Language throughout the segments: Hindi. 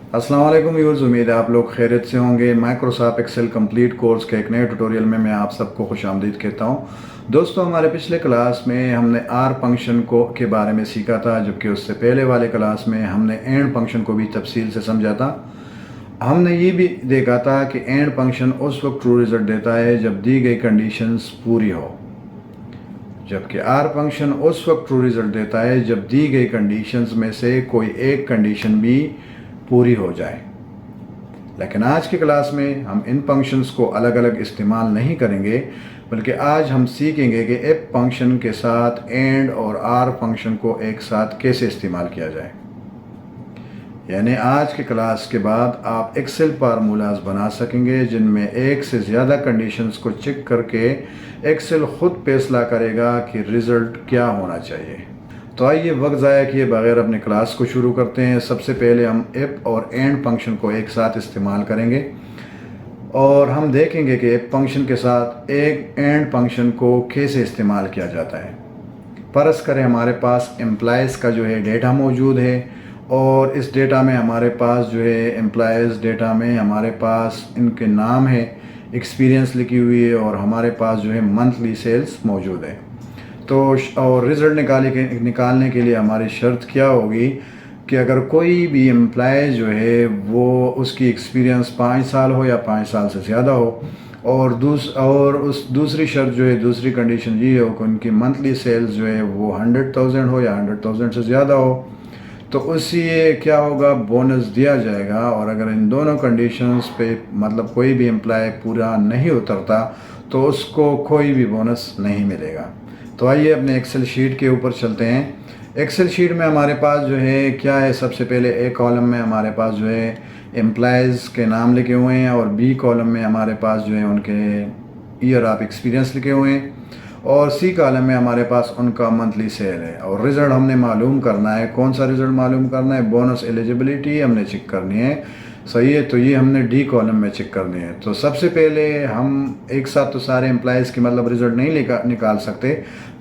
अस्सलाम वालेकुम व्यूअर्स, उम्मीद है आप लोग खैरियत से होंगे। माइक्रोसॉफ्ट एक्सेल कंप्लीट कोर्स के एक नए ट्यूटोरियल में मैं आप सबको खुशामदीद कहता हूं। दोस्तों, हमारे पिछले क्लास में हमने आर फंक्शन को के बारे में सीखा था, जबकि उससे पहले वाले क्लास में हमने एंड फंक्शन को भी तफसील से समझा था। हमने ये भी देखा था कि एंड फंक्शन उस वक्त ट्रू रिजल्ट देता है जब दी गई कंडीशंस पूरी हो, जबकि आर फंक्शन उस वक्त ट्रू रिजल्ट देता है जब दी गई कंडीशंस में से कोई एक कंडीशन भी पूरी हो जाए। लेकिन आज की क्लास में हम इन फंक्शंस को अलग अलग इस्तेमाल नहीं करेंगे, बल्कि आज हम सीखेंगे कि इफ फंक्शन के साथ एंड और आर फंक्शन को एक साथ कैसे इस्तेमाल किया जाए। यानी आज की क्लास के बाद आप एक्सेल फार्मूलाज बना सकेंगे जिनमें एक से ज़्यादा कंडीशंस को चेक करके एक्सेल खुद फैसला करेगा कि रिज़ल्ट क्या होना चाहिए। तो आइए वक्त ज़ाया किए बगैर अपने क्लास को शुरू करते हैं। सबसे पहले हम इफ और एंड फंक्शन को एक साथ इस्तेमाल करेंगे और हम देखेंगे कि इफ फंक्शन के साथ एक एंड फंक्शन को कैसे इस्तेमाल किया जाता है। फ़र्ज़ करें हमारे पास एम्प्लॉयज़ का जो है डेटा मौजूद है और इस डेटा में हमारे पास जो है एम्प्लॉयज़ डेटा में हमारे पास इनके नाम है, एक्सपीरियंस लिखी हुई है और हमारे पास जो है मंथली सेल्स मौजूद है। तो और रिज़ल्ट निकालने के लिए हमारी शर्त क्या होगी कि अगर कोई भी एम्प्लॉय जो है वो उसकी एक्सपीरियंस 5 साल हो या 5 साल से ज़्यादा हो, और उस दूसरी शर्त जो है, दूसरी कंडीशन ये हो कि उनकी मंथली सेल्स जो है वो 100,000 हो या 100,000 से ज़्यादा हो, तो उससे क्या होगा, बोनस दिया जाएगा। और अगर इन दोनों कंडीशंस पे मतलब कोई भी एम्प्लॉय पूरा नहीं उतरता तो उसको कोई भी बोनस नहीं मिलेगा। तो आइए अपने एक्सेल शीट के ऊपर चलते हैं। एक्सेल शीट में हमारे पास जो है क्या है, सबसे पहले ए कॉलम में हमारे पास जो है एम्प्लॉयज़ के नाम लिखे हुए हैं और बी कॉलम में हमारे पास जो है उनके ईयर ऑफ एक्सपीरियंस लिखे हुए हैं और सी कॉलम में हमारे पास उनका मंथली सेल है। और रिज़ल्ट हमने मालूम करना है। कौन सा रिज़ल्ट मालूम करना है? बोनस एलिजिबिलिटी हमने चेक करनी है। सही है, तो ये हमने डी कॉलम में चेक करनी है। तो सबसे पहले हम एक साथ तो सारे एम्प्लॉयज़ की मतलब रिज़ल्ट नहीं निकाल सकते।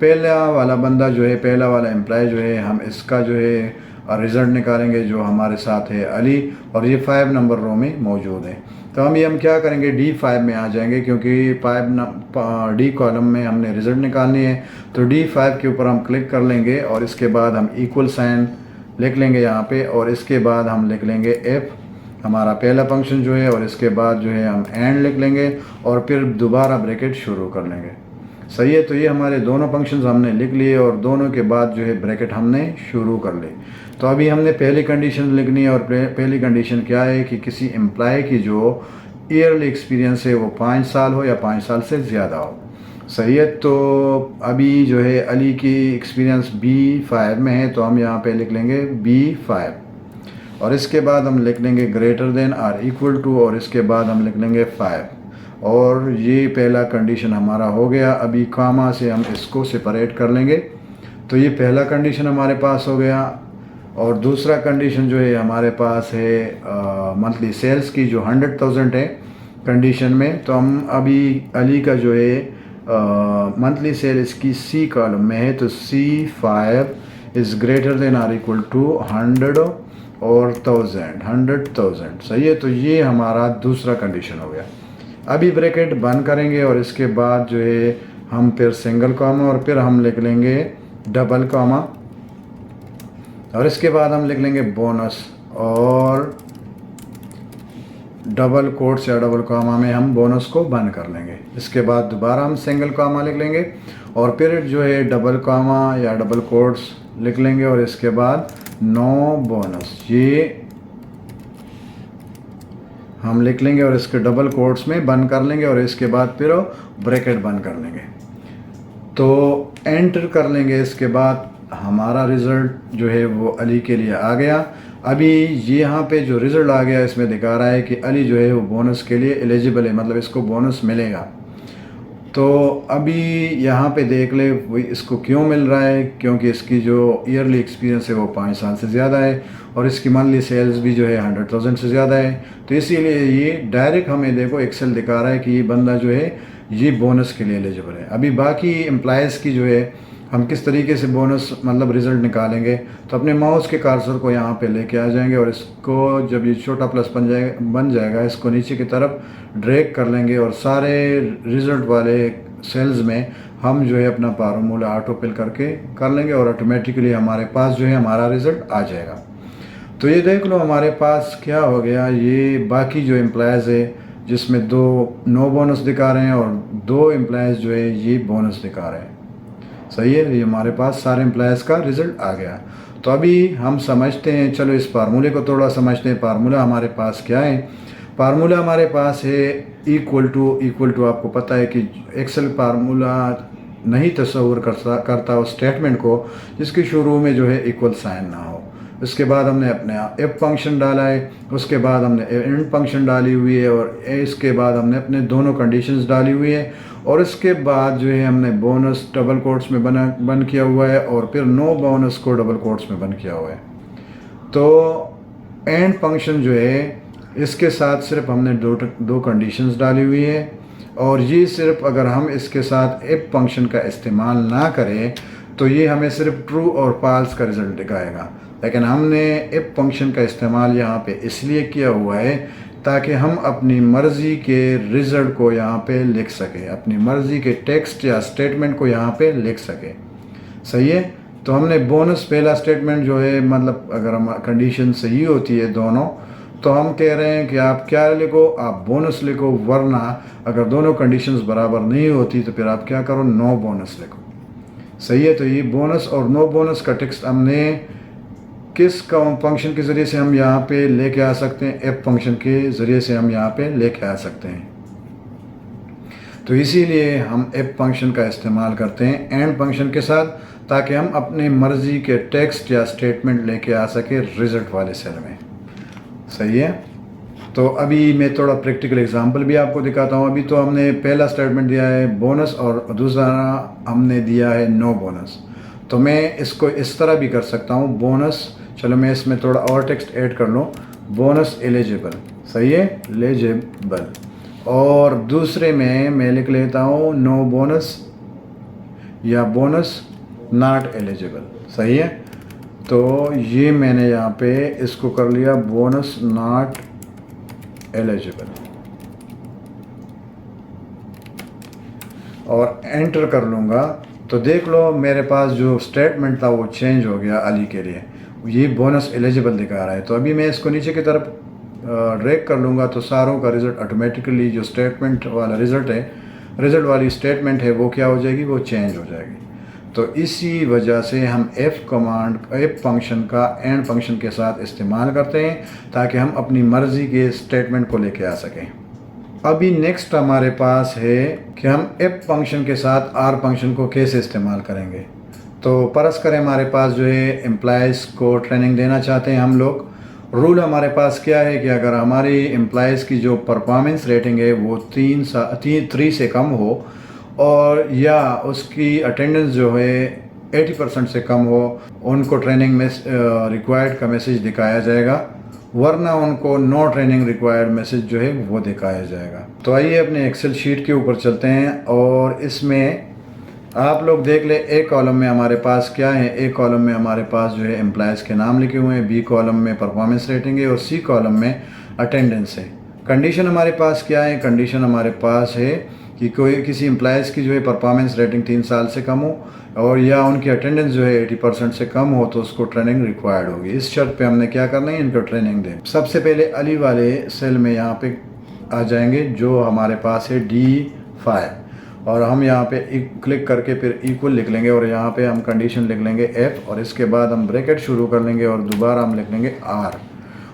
पहला वाला बंदा जो है, पहला वाला एम्प्लॉय जो है, हम इसका जो है रिज़ल्ट निकालेंगे जो हमारे साथ है अली, और ये 5 नंबर रो में मौजूद है। तो हम क्या करेंगे, D5 में आ जाएंगे क्योंकि डी कॉलम में हमने रिज़ल्ट निकालनी है। तो D5 के ऊपर हम क्लिक कर लेंगे और इसके बाद हम इक्वल साइन लिख लेंगे यहाँ पे, और इसके बाद हम लिख लेंगे एफ हमारा पहला फंक्शन जो है, और इसके बाद जो है हम एंड लिख लेंगे और फिर दोबारा ब्रैकेट शुरू कर लेंगे। सही है, तो ये हमारे दोनों फंक्शंस हमने लिख लिए और दोनों के बाद जो है ब्रैकेट हमने शुरू कर ली। तो अभी हमने पहली कंडीशन लिखनी है और पहली कंडीशन क्या है कि किसी एम्प्लॉय की जो ईयरली एक्सपीरियंस है वो 5 साल हो या 5 साल से ज़्यादा हो। सही है, तो अभी जो है अली की एक्सपीरियंस B5 में है, तो हम यहाँ पे लिख लेंगे B5 और इसके बाद हम लिख लेंगे greater than or equal to, और इसके बाद हम लिख लेंगे 5 और ये पहला कंडीशन हमारा हो गया। अभी कामा से हम इसको सेपरेट कर लेंगे। तो ये पहला कंडीशन हमारे पास हो गया और दूसरा कंडीशन जो है हमारे पास है मंथली सेल्स की जो 100,000 है कंडीशन में। तो हम अभी अली का जो है मंथली सेल इसकी सी कॉलम में है, तो C5 is greater than or equal to 100 और 100,000। सही है, तो ये हमारा दूसरा कंडीशन हो गया। अभी ब्रैकेट बंद करेंगे और इसके बाद जो है हम फिर सिंगल कॉमा और फिर हम लिख लेंगे डबल कॉमा और इसके बाद हम लिख लेंगे बोनस, और डबल कोट्स या डबल कॉमा में हम बोनस को बंद कर लेंगे। इसके बाद दोबारा हम सिंगल कॉमा लिख लेंगे और फिर जो है डबल कॉमा या डबल कोट्स लिख लेंगे और इसके बाद नो बोनस ये हम लिख लेंगे और इसके डबल कोट्स में बंद कर लेंगे और इसके बाद फिर ब्रैकेट बंद कर लेंगे। तो एंटर कर लेंगे। इसके बाद हमारा रिज़ल्ट जो है वो अली के लिए आ गया। अभी यहाँ पे जो रिज़ल्ट आ गया इसमें दिखा रहा है कि अली जो है वो बोनस के लिए एलिजिबल है, मतलब इसको बोनस मिलेगा। तो अभी यहाँ पे देख ले वो इसको क्यों मिल रहा है, क्योंकि इसकी जो ईयरली एक्सपीरियंस है वो 5 साल से ज़्यादा है और इसकी मंथली सेल्स भी जो है 100,000 से ज़्यादा है। तो इसीलिए ये डायरेक्ट हमें देखो एक्सेल दिखा रहा है कि ये बंदा जो है ये बोनस के लिए एलिजिबल है। अभी बाकी एम्प्लॉयज़ की जो है हम किस तरीके से बोनस मतलब रिज़ल्ट निकालेंगे। तो अपने माउस के कर्सर को यहाँ पे लेके आ जाएंगे और इसको जब ये छोटा प्लस बन जाएगा इसको नीचे की तरफ ड्रैग कर लेंगे और सारे रिज़ल्ट वाले सेल्स में हम जो है अपना फार्मूला ऑटो फिल करके कर लेंगे और ऑटोमेटिकली हमारे पास जो है हमारा रिज़ल्ट आ जाएगा। तो ये देख लो हमारे पास क्या हो गया, ये बाकी जो एम्प्लॉयज़ है जिसमें 2 नो बोनस दिखा रहे हैं और 2 एम्प्लॉयज़ जो है ये बोनस दिखा रहे हैं। सही है, ये हमारे पास सारे एम्प्लॉयज़ का रिज़ल्ट आ गया। तो अभी हम समझते हैं, चलो इस फार्मूले को थोड़ा समझते हैं। फार्मूला हमारे पास क्या है, फार्मूला हमारे पास है इक्वल टू आपको पता है कि एक्सेल फार्मूला नहीं तस्वुर करता उस स्टेटमेंट को जिसके शुरू में जो है इक्वल साइन ना हो। उसके बाद हमने अपने एफ फंक्शन डाला है, उसके बाद हमने एंड फंक्शन डाली हुई है और इसके बाद हमने अपने दोनों कंडीशंस डाली हुई है और इसके बाद जो है हमने बोनस डबल कोट्स में बंद किया हुआ है और फिर नो बोनस को डबल कोट्स में बंद किया हुआ है। तो एंड फंक्शन जो है इसके साथ सिर्फ हमने दो कंडीशंस डाली हुई है और ये सिर्फ अगर हम इसके साथ इफ फंक्शन का इस्तेमाल ना करें तो ये हमें सिर्फ ट्रू और फॉल्स का रिज़ल्ट दिखाएगा। लेकिन हमने इफ फंक्शन का इस्तेमाल यहाँ पे इसलिए किया हुआ है ताकि हम अपनी मर्ज़ी के रिज़ल्ट को यहाँ पे लिख सकें, अपनी मर्ज़ी के टेक्स्ट या स्टेटमेंट को यहाँ पे लिख सकें। सही है, तो हमने बोनस पहला स्टेटमेंट जो है मतलब अगर हम कंडीशन सही होती है दोनों तो हम कह रहे हैं कि आप क्या लिखो, आप बोनस लिखो, वरना अगर दोनों कंडीशंस बराबर नहीं होती तो फिर आप क्या करो, नो बोनस लिखो। सही है, तो ये बोनस और नो बोनस का टेक्स्ट हमने किस फंक्शन के ज़रिए से हम यहाँ पे लेके आ सकते हैं, एफ फंक्शन के ज़रिए से हम यहाँ पे लेके आ सकते हैं। तो इसीलिए हम एफ फंक्शन का इस्तेमाल करते हैं एंड फंक्शन के साथ ताकि हम अपनी मर्ज़ी के टेक्स्ट या स्टेटमेंट लेके आ सके रिज़ल्ट वाले सेल में। सही है, तो अभी मैं थोड़ा प्रैक्टिकल एग्जांपल भी आपको दिखाता हूँ। अभी तो हमने पहला स्टेटमेंट दिया है बोनस और दूसरा हमने दिया है नो बोनस। तो मैं इसको इस तरह भी कर सकता हूँ, बोनस, चलो मैं इसमें थोड़ा और टेक्स्ट ऐड कर लूँ, बोनस एलिजिबल। सही है, एलिजिबल, और दूसरे में मैं लिख लेता हूँ नो बोनस या बोनस नॉट एलिजिबल। सही है, तो ये मैंने यहाँ पे इसको कर लिया बोनस नॉट एलिजिबल और एंटर कर लूँगा। तो देख लो मेरे पास जो स्टेटमेंट था वो चेंज हो गया अली के लिए, ये बोनस एलिजिबल दिखा रहा है। तो अभी मैं इसको नीचे की तरफ ड्रैग कर लूँगा तो सारों का रिज़ल्ट ऑटोमेटिकली जो स्टेटमेंट वाला रिज़ल्ट है, रिज़ल्ट वाली स्टेटमेंट है वो क्या हो जाएगी, वो चेंज हो जाएगी। तो इसी वजह से हम एफ फंक्शन का एंड फंक्शन के साथ इस्तेमाल करते हैं ताकि हम अपनी मर्ज़ी के स्टेटमेंट को लेके आ सकें। अभी नेक्स्ट हमारे पास है कि हम एफ फंक्शन के साथ आर फंक्शन को कैसे इस्तेमाल करेंगे। तो परस करें हमारे पास जो है एम्प्लॉयज़ को ट्रेनिंग देना चाहते हैं हम लोग। रूल हमारे पास क्या है कि अगर हमारी एम्प्लॉयज़ की जो परफॉर्मेंस रेटिंग है वो 3 से कम हो और या उसकी अटेंडेंस जो है 80% से कम हो, उनको ट्रेनिंग में रिक्वायर्ड का मैसेज दिखाया जाएगा, वरना उनको नो ट्रेनिंग रिक्वायर्ड मैसेज जो है वो दिखाया जाएगा। तो आइए अपने एक्सेल शीट के ऊपर चलते हैं और इसमें आप लोग देख ले, ए कॉलम में हमारे पास क्या है, ए कॉलम में हमारे पास जो है एम्प्लॉयज़ के नाम लिखे हुए हैं, बी कॉलम में परफॉर्मेंस रेटिंग है और सी कॉलम में अटेंडेंस है। कंडीशन हमारे पास क्या है, कंडीशन हमारे पास है कि किसी एम्प्लॉयज़ की जो है परफॉर्मेंस रेटिंग 3 साल से कम हो और या उनकी अटेंडेंस जो है 80% से कम हो तो उसको ट्रेनिंग रिक्वायर्ड होगी। इस शर्त पे हमने क्या करना है, इनको ट्रेनिंग दें। सबसे पहले अली वाले सेल में यहाँ पे आ जाएंगे जो हमारे पास है D5 और हम यहाँ पे क्लिक करके फिर इक्वल लिख लेंगे और यहाँ पे हम कंडीशन लिख लेंगे F और इसके बाद हम ब्रैकेट शुरू कर लेंगे और दोबारा हम लिख लेंगे R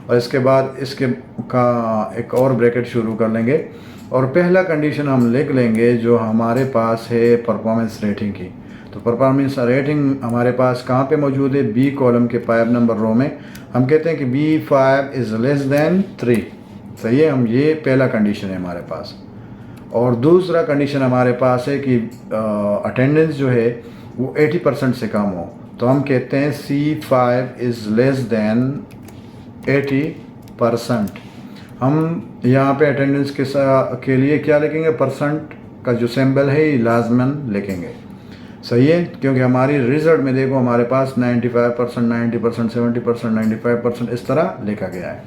और इसके बाद इसके का एक और ब्रैकेट शुरू कर लेंगे और पहला कंडीशन हम लिख लेंगे जो हमारे पास है परफॉर्मेंस रेटिंग की। तो परफॉर्मेंस रेटिंग हमारे पास कहाँ पे मौजूद है, बी कॉलम के 5 नंबर रो में। हम कहते हैं कि B5 इज़ लेस दैन 3। सही है, हम ये पहला कंडीशन है हमारे पास। और दूसरा कंडीशन हमारे पास है कि अटेंडेंस जो है वो 80% से कम हो, तो हम कहते हैं C5 इज़ लेस दैन 80%। हम यहाँ पे अटेंडेंस के लिए क्या लिखेंगे, परसेंट का जो सिंबल है ये लाजमन लिखेंगे। सही है, क्योंकि हमारी रिजल्ट में देखो हमारे पास 95%, 90%, 70%, 95% इस तरह लिखा गया है।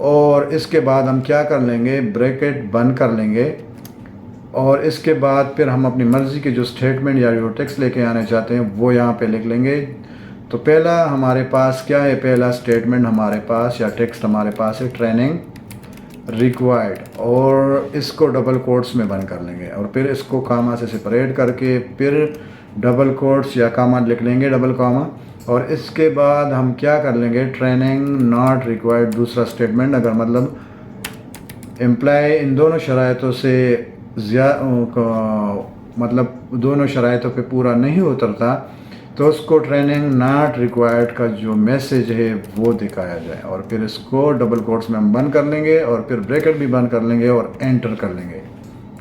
और इसके बाद हम क्या कर लेंगे, ब्रैकेट बंद कर लेंगे और इसके बाद फिर हम अपनी मर्ज़ी के जो स्टेटमेंट या जो टेक्स्ट लेके आने चाहते हैं वो यहाँ पे लिख लेंगे। तो पहला हमारे पास क्या है, पहला स्टेटमेंट हमारे पास या टेक्स्ट हमारे पास है ट्रेनिंग रिक्वायर्ड, और इसको डबल कोट्स में बंद कर लेंगे और फिर इसको कामा से सेपरेट करके फिर डबल कोट्स या कामा लिख लेंगे, डबल कामा। और इसके बाद हम क्या कर लेंगे, ट्रेनिंग नॉट रिक्वायर्ड दूसरा स्टेटमेंट, अगर मतलब एम्प्लॉय इन दोनों शराइतों से मतलब दोनों शराइतों पे पूरा नहीं उतरता तो उसको ट्रेनिंग नॉट रिक्वायर्ड का जो मैसेज है वो दिखाया जाए। और फिर इसको डबल कोट्स में हम बंद कर लेंगे और फिर ब्रैकेट भी बंद कर लेंगे और एंटर कर लेंगे।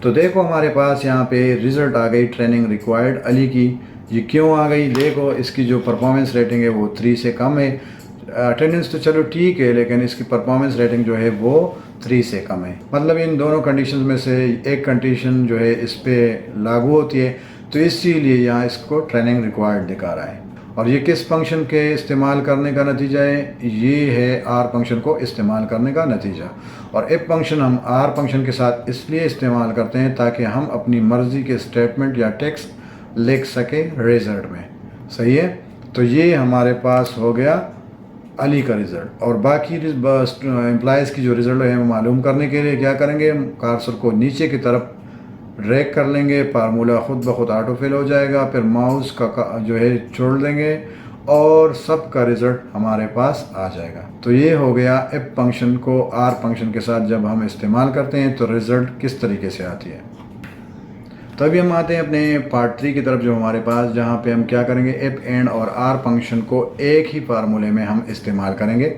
तो देखो हमारे पास यहाँ पे रिज़ल्ट आ गई ट्रेनिंग रिक्वायर्ड अली की। ये क्यों आ गई, देखो इसकी जो परफॉर्मेंस रेटिंग है वो 3 से कम है। अटेंडेंस तो चलो ठीक है, लेकिन इसकी परफॉर्मेंस रेटिंग जो है वो 3 से कम है। मतलब इन दोनों कंडीशन में से एक कंडीशन जो है इस पर लागू होती है, तो इसीलिए यहाँ इसको ट्रेनिंग रिक्वायर्ड दिखा रहा है। और ये किस फंक्शन के इस्तेमाल करने का नतीजा है, ये है आर फंक्शन को इस्तेमाल करने का नतीजा। और इफ फंक्शन हम आर फंक्शन के साथ इसलिए इस्तेमाल करते हैं ताकि हम अपनी मर्ज़ी के स्टेटमेंट या टेक्स्ट लिख सके रिजल्ट में। सही है, तो ये हमारे पास हो गया अली का रिज़ल्ट। और बाकी एम्प्लॉयज़ की जो रिज़ल्ट है वो मालूम करने के लिए क्या करेंगे, कर्सर को नीचे की तरफ ड्रैग कर लेंगे, फार्मूला खुद ब खुद ऑटो फिल हो जाएगा, फिर माउस का जो है छोड़ देंगे और सब का रिज़ल्ट हमारे पास आ जाएगा। तो ये हो गया इफ फंक्शन को आर फंक्शन के साथ जब हम इस्तेमाल करते हैं तो रिज़ल्ट किस तरीके से आती है। तो अभी हम आते हैं अपने पार्ट 3 की तरफ जो हमारे पास, जहाँ पे हम क्या करेंगे, इफ एंड और आर फंक्शन को एक ही फार्मूले में हम इस्तेमाल करेंगे।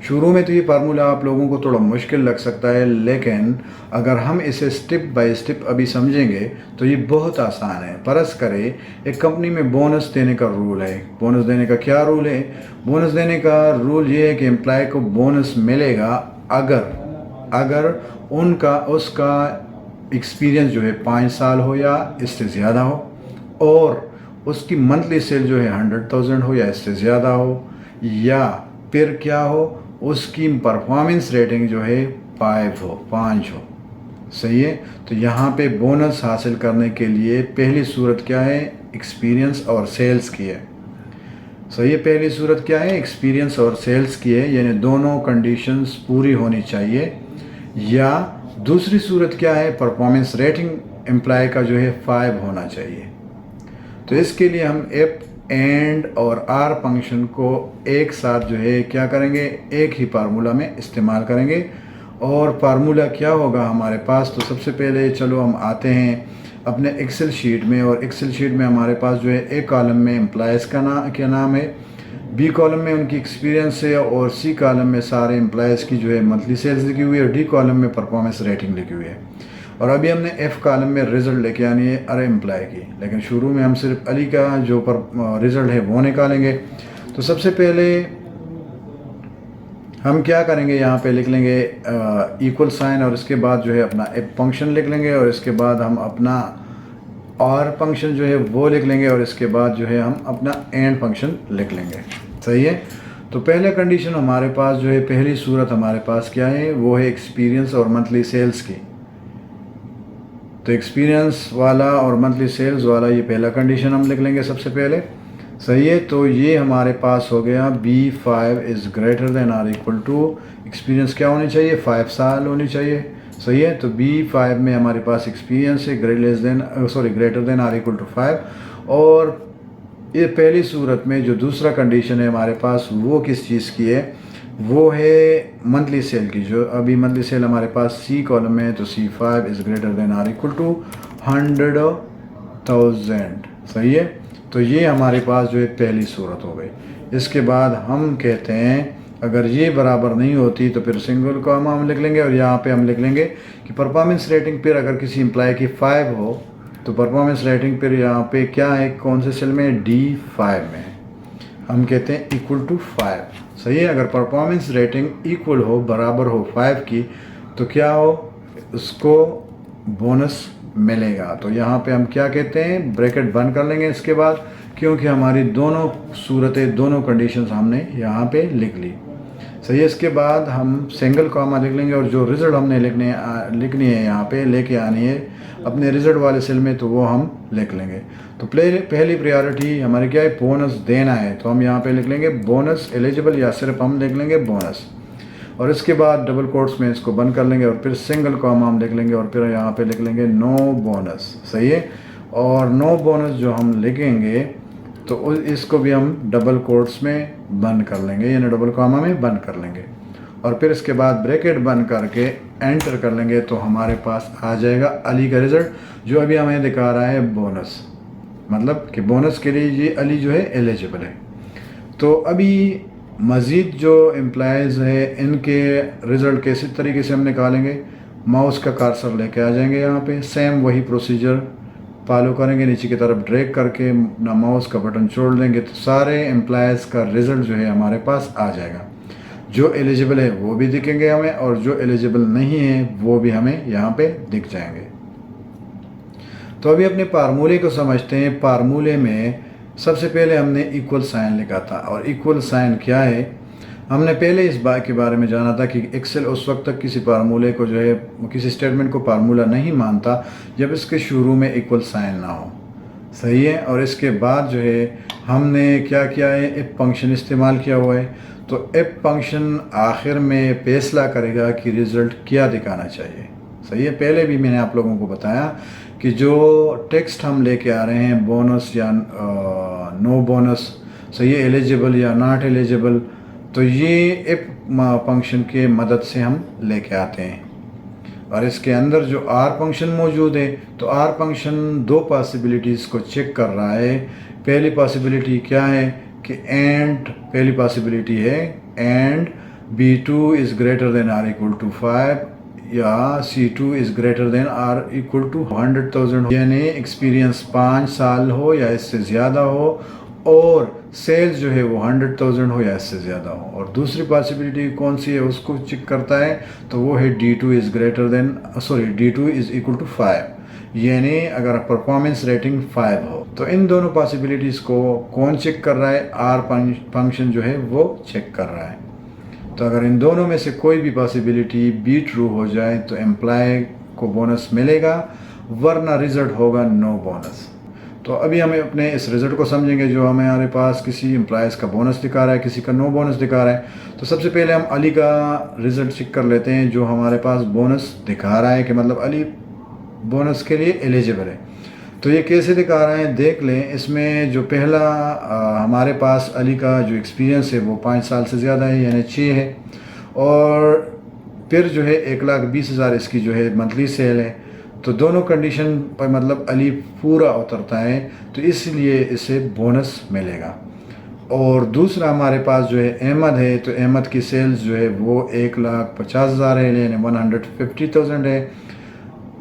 शुरू में तो ये फार्मूला आप लोगों को थोड़ा मुश्किल लग सकता है, लेकिन अगर हम इसे स्टेप बाय स्टेप अभी समझेंगे तो ये बहुत आसान है। फर्ज करें एक कंपनी में बोनस देने का रूल है। बोनस देने का क्या रूल है, बोनस देने का रूल ये है कि एम्प्लॉय को बोनस मिलेगा अगर उसका एक्सपीरियंस जो है 5 साल हो या इससे ज़्यादा हो, और उसकी मंथली सेल जो है 100,000 हो या इससे ज़्यादा हो, या फिर क्या हो, उसकी परफॉर्मेंस रेटिंग जो है 5 हो। सही है, तो यहाँ पे बोनस हासिल करने के लिए पहली सूरत क्या है, एक्सपीरियंस और सेल्स की है। सही है, पहली सूरत क्या है, एक्सपीरियंस और सेल्स की है, यानी दोनों कंडीशंस पूरी होनी चाहिए। या दूसरी सूरत क्या है, परफॉर्मेंस रेटिंग एम्प्लॉय का जो है 5 होना चाहिए। तो इसके लिए हम इफ एंड और आर फंक्शन को एक साथ जो है क्या करेंगे, एक ही फार्मूला में इस्तेमाल करेंगे। और फार्मूला क्या होगा हमारे पास, तो सबसे पहले चलो हम आते हैं अपने एक्सेल शीट में। और एक्सेल शीट में हमारे पास जो है ए कॉलम में एम्प्लॉयज़ का नाम है, बी कॉलम में उनकी एक्सपीरियंस है, और सी कॉलम में सारे एम्प्लॉयज़ की जो है मंथली सेल्स लिखी हुई है, और डी कॉलम में परफॉर्मेंस रेटिंग लिखी हुई है। और अभी हमने एफ़ कॉलम में रिज़ल्ट लेके आनी है अरे एम्प्लॉय की, लेकिन शुरू में हम सिर्फ अली का जो रिज़ल्ट है वो निकालेंगे। तो सबसे पहले हम क्या करेंगे, यहाँ पे लिख लेंगे इक्वल साइन, और इसके बाद जो है अपना एफ फंक्शन लिख लेंगे, और इसके बाद हम अपना आर फंक्शन जो है वो लिख लेंगे, और इसके बाद जो है हम अपना एंड फंक्शन लिख लेंगे। सही है, तो पहले कंडीशन हमारे पास जो है, पहली सूरत हमारे पास क्या है, वो है एक्सपीरियंस और मंथली सेल्स की। तो एक्सपीरियंस वाला और मंथली सेल्स वाला ये पहला कंडीशन हम लिख लेंगे सबसे पहले। सही है, तो ये हमारे पास हो गया B5 is greater than or equal to, experience क्या होनी चाहिए, 5 साल होनी चाहिए। सही है, तो B5 में हमारे पास एक्सपीरियंस है greater than or equal to 5। और ये पहली सूरत में जो दूसरा कंडीशन है हमारे पास वो किस चीज़ की है, वो है मंथली सेल की। जो अभी मंथली सेल हमारे पास सी कॉलम में है, तो C5 is greater than or equal to 100,000। सही है, तो ये हमारे पास जो है पहली सूरत हो गई। इसके बाद हम कहते हैं अगर ये बराबर नहीं होती तो फिर सिंगल कॉमा हम लिख लेंगे, और यहाँ पे हम लिख लेंगे कि परफॉर्मेंस रेटिंग फिर अगर किसी एम्प्लॉय की 5 हो तो परफॉर्मेंस रेटिंग फिर यहाँ पे क्या है, कौन से सेल में, D5 में हम कहते हैं इक्वल टू 5। सही है, अगर परफॉर्मेंस रेटिंग इक्वल हो, बराबर हो 5 की, तो क्या हो, उसको बोनस मिलेगा। तो यहाँ पे हम क्या कहते हैं, ब्रैकेट बंद कर लेंगे इसके बाद, क्योंकि हमारी दोनों सूरतें, दोनों कंडीशंस हमने यहाँ पे लिख ली। सही है। इसके बाद हम सिंगल कॉमा लिख लेंगे और जो रिजल्ट हमने लिखनी है यहाँ पे लेके आनी है अपने रिजल्ट वाले सेल में, तो वो हम लिख लेंगे। तो पहली प्रायोरिटी हमारी क्या है, बोनस देना है, तो हम यहाँ पे लिख लेंगे बोनस एलिजिबल, या सिर्फ हम लिख लेंगे बोनस। और इसके बाद डबल कोट्स में इसको बंद कर लेंगे और फिर सिंगल कॉमा हम लिख लेंगे और फिर यहाँ पे लिख लेंगे नो बोनस। सही है। और नो बोनस जो हम लिखेंगे तो इसको भी हम डबल कोट्स में बंद कर लेंगे, यानी डबल कॉमा में बंद कर लेंगे और फिर इसके बाद ब्रैकेट बंद करके एंटर कर लेंगे, तो हमारे पास आ जाएगा अली का रिज़ल्ट, जो अभी हमें दिखा रहा है बोनस, मतलब कि बोनस के लिए ये अली जो है एलिजिबल है। तो अभी मज़ीद जो एम्प्लॉयज़ है इनके रिज़ल्ट कैसे तरीके से हम निकालेंगे, माउस का कर्सर लेके आ जाएंगे यहाँ पे, सेम वही प्रोसीजर फॉलो करेंगे, नीचे की तरफ ड्रैग करके ना माउस का बटन छोड़ देंगे, तो सारे एम्प्लॉयज़ का रिज़ल्ट जो है हमारे पास आ जाएगा। जो एलिजिबल है वो भी दिखेंगे हमें और जो एलिजिबल नहीं है वो भी हमें यहाँ पे दिख जाएंगे। तो अभी अपने फार्मूले को समझते हैं। फार्मूले में सबसे पहले हमने इक्वल साइन लिखा था, और इक्वल साइन क्या है हमने पहले इस बात के बारे में जाना था कि एक्सेल उस वक्त तक किसी फार्मूले को जो है, किसी स्टेटमेंट को फार्मूला नहीं मानता जब इसके शुरू में इक्वल साइन ना हो। सही है। और इसके बाद जो है हमने क्या किया है, इफ फंक्शन इस्तेमाल किया हुआ है। तो इफ फंक्शन आखिर में फैसला करेगा कि रिज़ल्ट क्या दिखाना चाहिए। सही है। पहले भी मैंने आप लोगों को बताया कि जो टेक्स्ट हम लेके आ रहे हैं, बोनस या नो बोनस, सही है, एलिजिबल या नॉट एलिजिबल, तो ये इफ फंक्शन के मदद से हम लेके आते हैं। और इसके अंदर जो आर फंक्शन मौजूद है, तो आर फंक्शन दो पॉसिबिलिटीज़ को चेक कर रहा है। पहली पॉसिबिलिटी क्या है कि पहली पॉसिबिलिटी है and B2 is greater than or equal to 5 या C2 is greater than or equal to 100,000, यानी एक्सपीरियंस 5 साल हो या इससे ज़्यादा हो, और सेल्स जो है वो 100,000 हो या इससे ज़्यादा हो। और दूसरी पॉसिबिलिटी कौन सी है उसको चेक करता है, तो वो है D2 इज़ इक्वल टू 5, यानी अगर परफॉर्मेंस रेटिंग 5 हो। तो इन दोनों पॉसिबिलिटीज़ को कौन चेक कर रहा है, आर फंक्शन जो है वो चेक कर रहा है। तो अगर इन दोनों में से कोई भी पॉसिबिलिटी बी ट्रू हो जाए तो एम्प्लॉय को बोनस मिलेगा, वरना रिजल्ट होगा नो बोनस। तो अभी हमें अपने इस रिज़ल्ट को समझेंगे जो हमारे पास किसी एम्प्लॉयज़ का बोनस दिखा रहा है, किसी का नो बोनस दिखा रहा है। तो सबसे पहले हम अली का रिज़ल्ट चेक कर लेते हैं जो हमारे पास बोनस दिखा रहा है, कि मतलब अली बोनस के लिए एलिजिबल है। तो ये कैसे दिखा रहा है देख लें। इसमें जो पहला हमारे पास अली का जो एक्सपीरियंस है वो 5 साल से ज़्यादा है, यानी 6 है, और फिर जो है 1,20,000 इसकी जो है मंथली सेल है। तो दोनों कंडीशन पर मतलब अली पूरा उतरता है, तो इसलिए इसे बोनस मिलेगा। और दूसरा हमारे पास जो है अहमद है, तो अहमद की सेल्स जो है वो 1,50,000 है, यानी 150,000 है,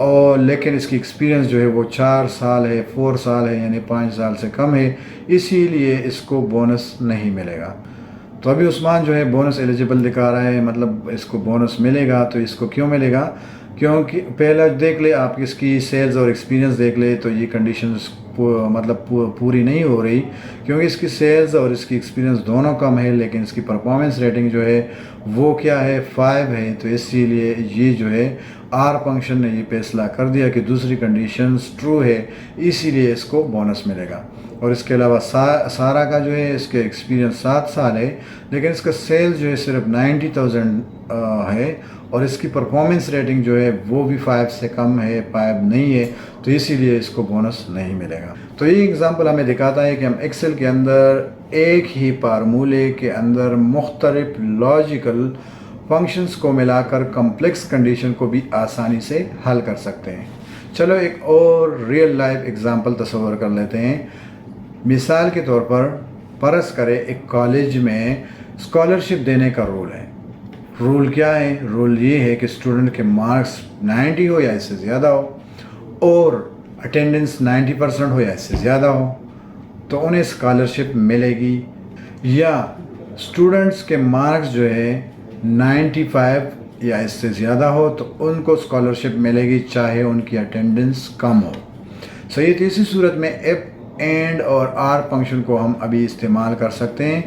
और लेकिन इसकी एक्सपीरियंस जो है वो 4 साल है, 4 साल है, यानी 5 साल से कम है, इसीलिए इसको बोनस नहीं मिलेगा। तो अभी उस्मान जो है बोनस एलिजिबल दिखा रहा है, मतलब इसको बोनस मिलेगा। तो इसको क्यों मिलेगा, क्योंकि पहला देख ले आप, इसकी सेल्स और एक्सपीरियंस देख ले, तो ये कंडीशंस मतलब पूरी नहीं हो रही, क्योंकि इसकी सेल्स और इसकी एक्सपीरियंस दोनों कम है, लेकिन इसकी परफॉर्मेंस रेटिंग जो है वो क्या है, 5 है। तो इसीलिए ये जो है आर फंक्शन ने ये फैसला कर दिया कि दूसरी कंडीशंस ट्रू है, इसीलिए इसको बोनस मिलेगा। और इसके अलावा सारा का जो है इसके एक्सपीरियंस 7 साल है, लेकिन इसका सेल जो है सिर्फ 90,000 है, और इसकी परफॉर्मेंस रेटिंग जो है वो भी 5 से कम है, 5 नहीं है, तो इसीलिए इसको बोनस नहीं मिलेगा। तो ये एग्जांपल हमें दिखाता है कि हम एक्सेल के अंदर एक ही फार्मूले के अंदर मुख्तलिफ लॉजिकल फंक्शंस को मिलाकर कम्प्लेक्स कंडीशन को भी आसानी से हल कर सकते हैं। चलो एक और रियल लाइफ एग्जांपल तस्वर कर लेते हैं। मिसाल के तौर पर फर्ज करें एक कॉलेज में स्कॉलरशिप देने का रूल है। रूल क्या है, रूल ये है कि स्टूडेंट के मार्क्स 90 हो या इससे ज़्यादा हो, और अटेंडेंस 90% हो या इससे ज़्यादा हो, तो उन्हें स्कॉलरशिप मिलेगी। या स्टूडेंट्स के मार्क्स जो है 95 या इससे ज़्यादा हो तो उनको स्कॉलरशिप मिलेगी, चाहे उनकी अटेंडेंस कम हो। सही। तीसरी सूरत में इफ़, एंड और आर फंक्शन को हम अभी इस्तेमाल कर सकते हैं।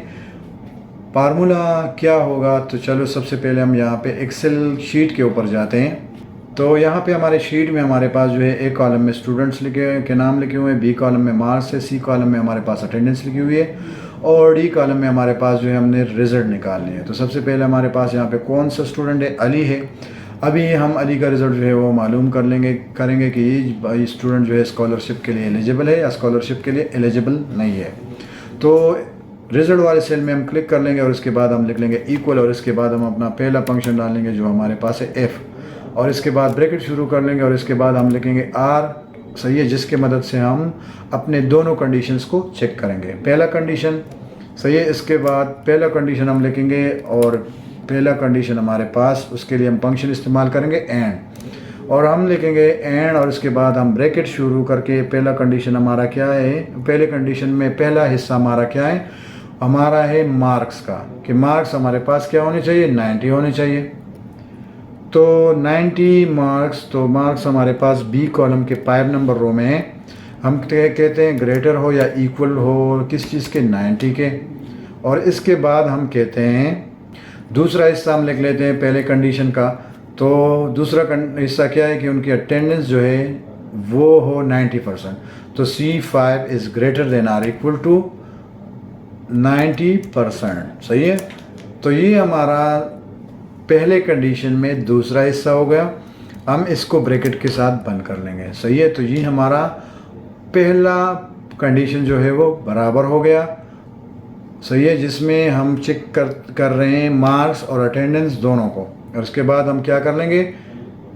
फार्मूला क्या होगा, तो चलो सबसे पहले हम यहाँ पे एक्सेल शीट के ऊपर जाते हैं। तो यहाँ पे हमारे शीट में हमारे पास जो है ए कॉलम में स्टूडेंट्स लिखे के नाम लिखे हुए हैं, बी कॉलम में मार्क्स है, सी कॉलम में हमारे पास अटेंडेंस लिखी हुई है और डी कॉलम में हमारे पास जो है हमने रिज़ल्ट निकालने है। तो सबसे पहले हमारे पास यहाँ पे कौन सा स्टूडेंट है, अली है। अभी हम अली का रिज़ल्ट जो है वो मालूम करेंगे कि ये स्टूडेंट जो है स्कॉलरशिप के लिए एलिजिबल है या स्कॉलरशिप के लिए एलिजिबल नहीं है। तो रिज़ल्ट वाले सेल में हम क्लिक कर लेंगे और इसके बाद हम लिख लेंगे इक्वल और इसके बाद हम अपना पहला फंक्शन डाल लेंगे जो हमारे पास है एफ़, और इसके बाद ब्रैकेट शुरू कर लेंगे और इसके बाद हम लिखेंगे आर। सही है, जिसके मदद से हम अपने दोनों कंडीशंस को चेक करेंगे। पहला कंडीशन सही है, इसके बाद पहला कंडीशन हम लिखेंगे और पहला कंडीशन हमारे पास, उसके लिए हम फंक्शन इस्तेमाल करेंगे एंड, और हम लिखेंगे एंड और इसके बाद हम ब्रैकेट शुरू करके पहला कंडीशन हमारा क्या है, पहले कंडीशन में पहला हिस्सा हमारा क्या है, हमारा है मार्क्स का, कि मार्क्स हमारे पास क्या होने चाहिए, 90 होने चाहिए। तो 90 मार्क्स, तो मार्क्स हमारे पास बी कॉलम के 5 नंबर रो में है। हम कहते हैं ग्रेटर हो या इक्वल हो किस चीज़ के, 90 के। और इसके बाद हम कहते हैं दूसरा हिस्सा हम लिख लेते हैं पहले कंडीशन का। तो दूसरा हिस्सा क्या है कि उनकी अटेंडेंस जो है वो हो 90%। तो C5 is greater than or equal to 90%। सही है, तो ये हमारा पहले कंडीशन में दूसरा हिस्सा हो गया। हम इसको ब्रैकेट के साथ बंद कर लेंगे। सही है, तो ये हमारा पहला कंडीशन जो है वो बराबर हो गया। सही है, जिसमें हम चेक कर रहे हैं मार्क्स और अटेंडेंस दोनों को, और उसके बाद हम क्या कर लेंगे,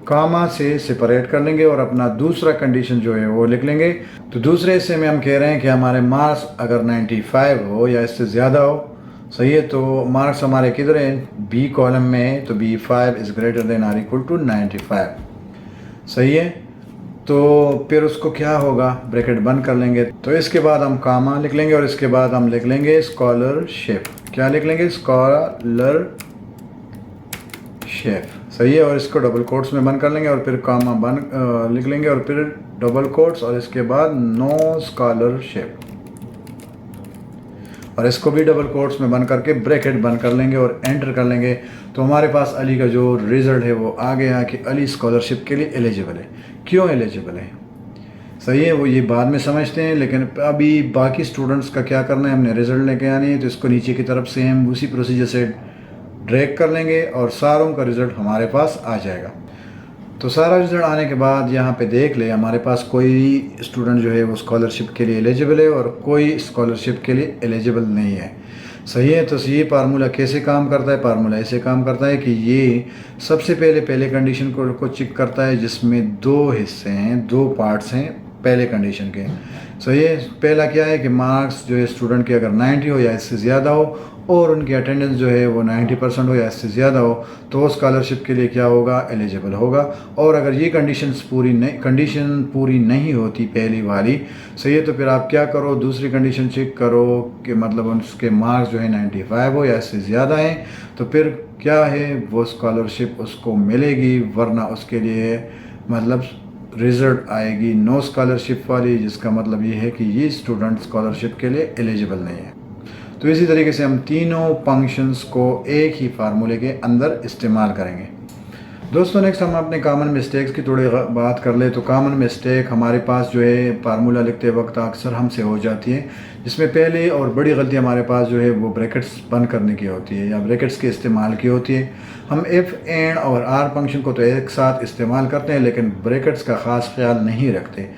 कामा से सेपरेट कर लेंगे और अपना दूसरा कंडीशन जो है वो लिख लेंगे। तो दूसरे हिस्से में हम कह रहे हैं कि हमारे मार्क्स अगर 95 हो या इससे ज़्यादा हो। सही है, तो मार्क्स हमारे किधर हैं, बी कॉलम में है, तो B5 is greater than or equal to 95। सही है, तो फिर उसको क्या होगा, ब्रैकेट बंद कर लेंगे। तो इसके बाद हम कामा लिख लेंगे और इसके बाद हम लिख लेंगे स्कॉलरशिप। क्या लिख लेंगे, स्कॉलरशिप। सही है, और इसको डबल कोट्स में बंद कर लेंगे और फिर कामा बंद लिख लेंगे और फिर डबल कोट्स और इसके बाद नो स्कॉलरशिप, और इसको भी डबल कोट्स में बंद करके ब्रैकेट बंद कर लेंगे और एंटर कर लेंगे। तो हमारे पास अली का जो रिज़ल्ट है वो आ गया कि अली स्कॉलरशिप के लिए एलिजिबल है। क्यों एलिजिबल है, सही है, वो ये बाद में समझते हैं, लेकिन अभी बाकी स्टूडेंट्स का क्या करना है, हमने रिज़ल्ट लेके आनी है। तो इसको नीचे की तरफ से हम उसी प्रोसीजर से ड्रैग कर लेंगे और सारों का रिज़ल्ट हमारे पास आ जाएगा। तो सारा रिज़ल्ट आने के बाद यहाँ पे देख ले, हमारे पास कोई स्टूडेंट जो है वो स्कॉलरशिप के लिए एलिजिबल है और कोई स्कॉलरशिप के लिए एलिजिबल नहीं है। सही है, तो ये फार्मूला कैसे काम करता है, फार्मूला ऐसे काम करता है कि ये सबसे पहले कंडीशन को चेक करता है, जिसमें दो हिस्से हैं, दो पार्ट्स हैं पहले कंडीशन के। सही है, पहला क्या है कि मार्क्स जो है स्टूडेंट के अगर 90 हो या इससे ज़्यादा हो और उनकी अटेंडेंस जो है वो 90% हो या इससे ज़्यादा हो तो वो स्कॉलरशिप के लिए क्या होगा, एलिजिबल होगा। और अगर ये कंडीशन पूरी नहीं होती पहली वाली, सही है, तो फिर आप क्या करो, दूसरी कंडीशन चेक करो कि मतलब उसके मार्क्स जो है 95 हो या इससे ज़्यादा हैं, तो फिर क्या है वो स्कॉलरशिप उसको मिलेगी, वरना उसके लिए मतलब रिज़ल्ट आएगी नो स्कॉलरशिप वाली, जिसका मतलब ये है कि ये स्टूडेंट स्कॉलरशिप के लिए एलिजिबल नहीं है। तो इसी तरीके से हम तीनों फंक्शंस को एक ही फार्मूले के अंदर इस्तेमाल करेंगे। दोस्तों नेक्स्ट हम अपने कॉमन मिस्टेक्स की थोड़ी बात कर ले। तो कॉमन मिस्टेक हमारे पास जो है फार्मूला लिखते वक्त अक्सर हमसे हो जाती है, जिसमें पहले और बड़ी गलती हमारे पास जो है वो ब्रैकेट्स बंद करने की होती है या ब्रैकेट्स के इस्तेमाल की होती है। हम इफ़, एंड और आर फंक्शन को तो एक साथ इस्तेमाल करते हैं, लेकिन ब्रैकेट्स का ख़ास ख्याल नहीं रखते।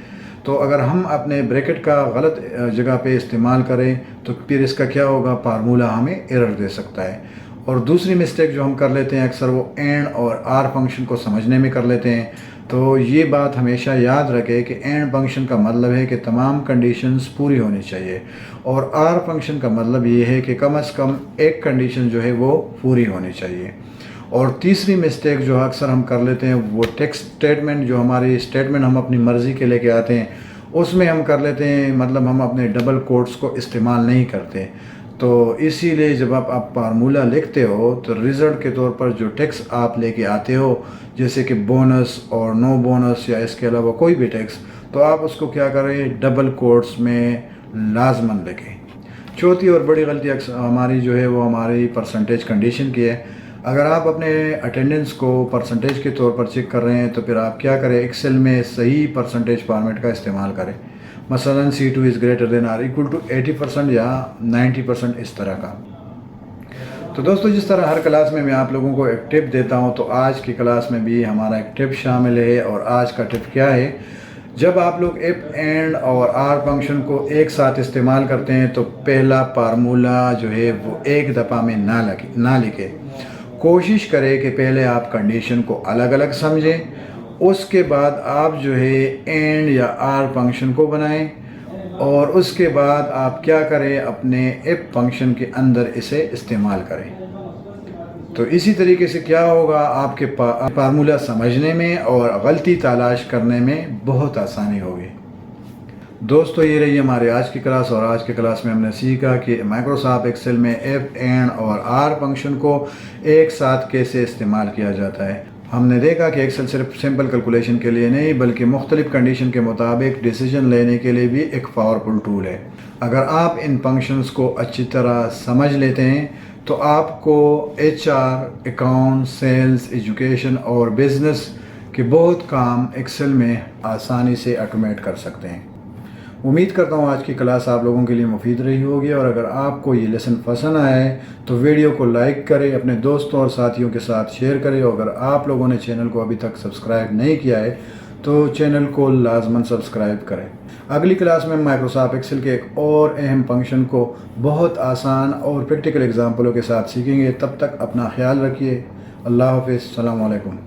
तो अगर हम अपने ब्रैकेट का गलत जगह पे इस्तेमाल करें तो फिर इसका क्या होगा, फार्मूला हमें एरर दे सकता है। और दूसरी मिस्टेक जो हम कर लेते हैं अक्सर वो एंड और आर फंक्शन को समझने में कर लेते हैं। तो ये बात हमेशा याद रखें कि एंड फंक्शन का मतलब है कि तमाम कंडीशंस पूरी होनी चाहिए और आर फंक्शन का मतलब ये है कि कम से कम एक कंडीशन जो है वो पूरी होनी चाहिए। और तीसरी मिस्टेक जो अक्सर हम कर लेते हैं वो टेक्स्ट स्टेटमेंट, जो हमारी स्टेटमेंट हम अपनी मर्ज़ी के लेके आते हैं उसमें हम कर लेते हैं, मतलब हम अपने डबल कोट्स को इस्तेमाल नहीं करते। तो इसीलिए जब आप फार्मूला लिखते हो तो रिज़ल्ट के तौर पर जो टैक्स आप लेके आते हो, जैसे कि बोनस और नो बोनस या इसके अलावा कोई भी टैक्स, तो आप उसको क्या करें, डबल कोट्स में लाजमन लिखें। चौथी और बड़ी गलती हमारी जो है वो हमारी परसेंटेज कंडीशन की है। अगर आप अपने अटेंडेंस को परसेंटेज के तौर पर चेक कर रहे हैं तो फिर आप क्या करें, एक्सेल में सही परसेंटेज फॉर्मेट का इस्तेमाल करें। मसलन C2 is greater than or equal to 80% या 90%, इस तरह का। तो दोस्तों, जिस तरह हर क्लास में मैं आप लोगों को एक टिप देता हूं, तो आज की क्लास में भी हमारा एक टिप शामिल है। और आज का टिप क्या है, जब आप लोग इफ एंड और आर फंक्शन को एक साथ इस्तेमाल करते हैं तो पहला फार्मूला जो है वो एक दफ़ा में ना लिखे। कोशिश करें कि पहले आप कंडीशन को अलग अलग समझें, उसके बाद आप जो है एंड या आर फंक्शन को बनाएं, और उसके बाद आप क्या करें, अपने इफ फंक्शन के अंदर इसे इस्तेमाल करें। तो इसी तरीके से क्या होगा, आपके फार्मूला समझने में और गलती तलाश करने में बहुत आसानी होगी। दोस्तों, ये रही हमारी आज की क्लास, और आज की क्लास में हमने सीखा कि माइक्रोसॉफ्ट एक्सेल में इफ एंड और आर फंक्शन को एक साथ कैसे इस्तेमाल किया जाता है। हमने देखा कि एक्सेल सिर्फ सिंपल कैलकुलेशन के लिए नहीं बल्कि मुख्तलिफ कंडीशन के मुताबिक डिसीजन लेने के लिए भी एक पावरफुल टूल है। अगर आप इन फंक्शंस को अच्छी तरह समझ लेते हैं तो आपको HR, अकाउंट, सेल्स, एजुकेशन और बिजनेस के बहुत काम एक्सेल में आसानी से ऑटोमेट कर सकते हैं। उम्मीद करता हूँ आज की क्लास आप लोगों के लिए मुफीद रही होगी, और अगर आपको ये लेसन पसंद आया है तो वीडियो को लाइक करें, अपने दोस्तों और साथियों के साथ शेयर करें, और अगर आप लोगों ने चैनल को अभी तक सब्सक्राइब नहीं किया है तो चैनल को लाजमन सब्सक्राइब करें। अगली क्लास में माइक्रोसॉफ्ट एक्सेल के एक और अहम फंक्शन को बहुत आसान और प्रैक्टिकल एग्जाम्पलों के साथ सीखेंगे। तब तक अपना ख्याल रखिए। अल्लाह हाफ़िज़, अस्सलाम वालेकुम।